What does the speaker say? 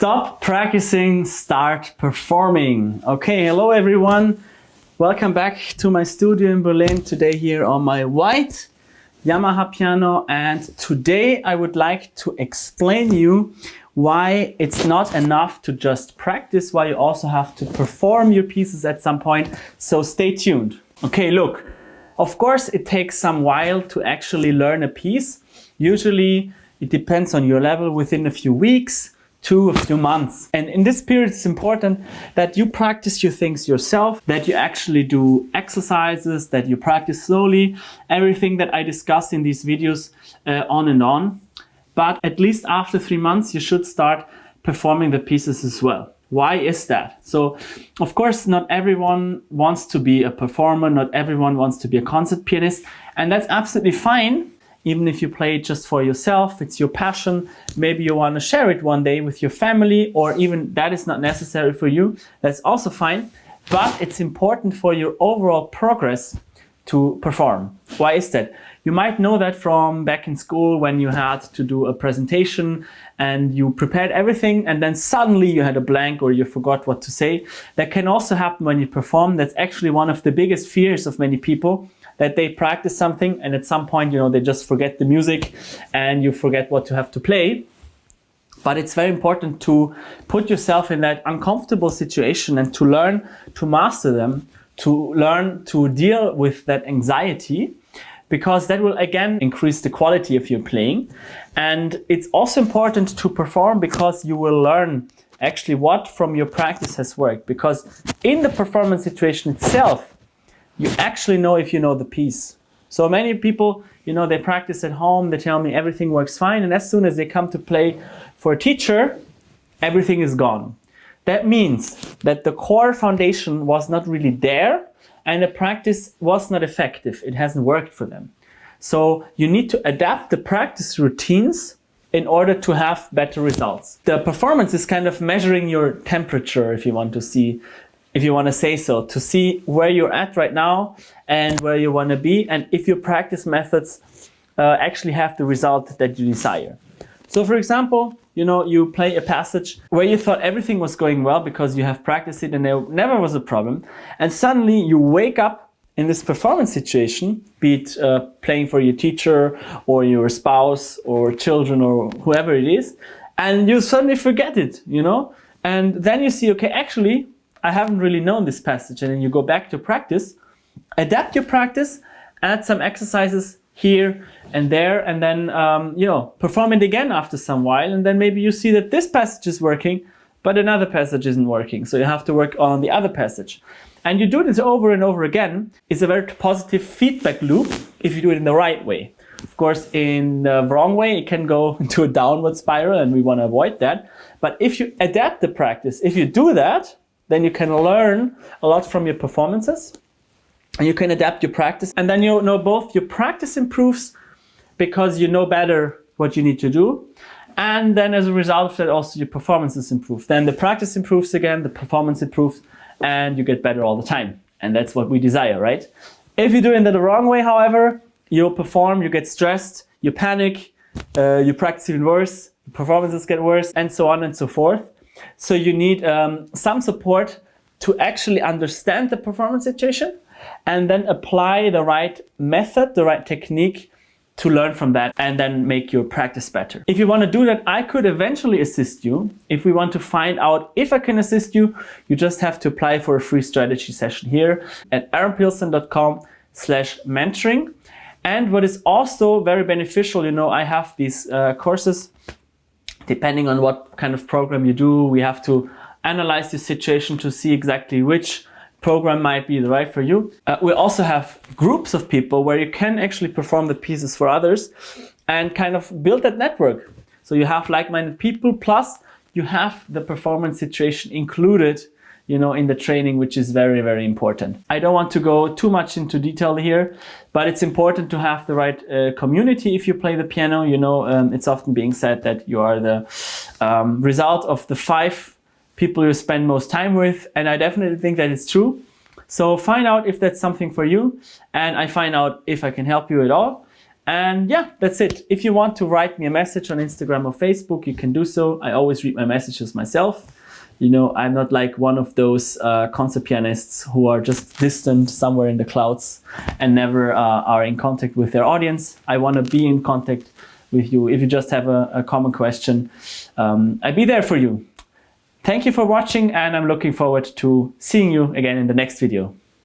Stop practicing, start performing. Okay, hello everyone. Welcome back to my studio in Berlin. Today here on my white Yamaha piano, and today I would like to explain you why it's not enough to just practice, why you also have to perform your pieces at some point. So stay tuned. Okay, look, of course it takes some while to actually learn a piece. Usually it depends on your level, within a few weeks to a few months. And in this period it's important that you practice your things yourself, that you actually do exercises, that you practice slowly, everything that I discuss in these videos on and on. But at least after 3 months you should start performing the pieces as well. Why is that? So of course not everyone wants to be a performer, not everyone wants to be a concert pianist, and that's absolutely fine. Even if you play it just for yourself, it's your passion, maybe you want to share it one day with your family, or even that is not necessary for you, that's also fine. But it's important for your overall progress to perform. Why is that? You might know that from back in school when you had to do a presentation and you prepared everything and then suddenly you had a blank or you forgot what to say. That can also happen when you perform. That's actually one of the biggest fears of many people, that they practice something and at some point, they just forget the music and you forget what to have to play. But it's very important to put yourself in that uncomfortable situation and to learn to master them, to learn to deal with that anxiety, because that will again increase the quality of your playing. And it's also important to perform because you will learn actually what from your practice has worked, because in the performance situation itself, you actually know if you know the piece. So many people, they practice at home, they tell me everything works fine, and as soon as they come to play for a teacher, everything is gone. That means that the core foundation was not really there and the practice was not effective. It hasn't worked for them. So you need to adapt the practice routines in order to have better results. The performance is kind of measuring your temperature, if you want to say so, to see where you're at right now and where you want to be, and if your practice methods actually have the result that you desire. So for example, you play a passage where you thought everything was going well because you have practiced it and there never was a problem, and suddenly you wake up in this performance situation, be it playing for your teacher or your spouse or children or whoever it is, and you suddenly forget it, and then you see, okay, actually I haven't really known this passage, and then you go back to practice, adapt your practice, add some exercises here and there, and then perform it again after some while, and then maybe you see that this passage is working, but another passage isn't working, so you have to work on the other passage. And you do this over and over again. It's a very positive feedback loop if you do it in the right way. Of course, in the wrong way, it can go into a downward spiral, and we want to avoid that. But if you adapt the practice, if you do that, then you can learn a lot from your performances, and you can adapt your practice, and then both your practice improves because you know better what you need to do, and then as a result of that also your performances improve. Then the practice improves again, the performance improves, and you get better all the time. And that's what we desire, right? If you do it in the wrong way, however, you'll perform, you get stressed, you panic, you practice even worse, performances get worse, and so on and so forth. So you need some support to actually understand the performance situation and then apply the right method, the right technique to learn from that and then make your practice better. If you want to do that, I could eventually assist you. If we want to find out if I can assist you, you just have to apply for a free strategy session here at aaronpilsen.com/mentoring. And what is also very beneficial, I have these courses. Depending on what kind of program you do, we have to analyze the situation to see exactly which program might be right for you. We also have groups of people where you can actually perform the pieces for others and kind of build that network. So you have like-minded people, plus you have the performance situation included, in the training, which is very, very important. I don't want to go too much into detail here, but it's important to have the right community if you play the piano. It's often being said that you are the result of the 5 people you spend most time with, and I definitely think that it's true. So find out if that's something for you, and I find out if I can help you at all. And yeah, that's it. If you want to write me a message on Instagram or Facebook, you can do so. I always read my messages myself. You know, I'm not like one of those concert pianists who are just distant somewhere in the clouds and never are in contact with their audience. I want to be in contact with you. If you just have a common question, I'll be there for you. Thank you for watching, and I'm looking forward to seeing you again in the next video.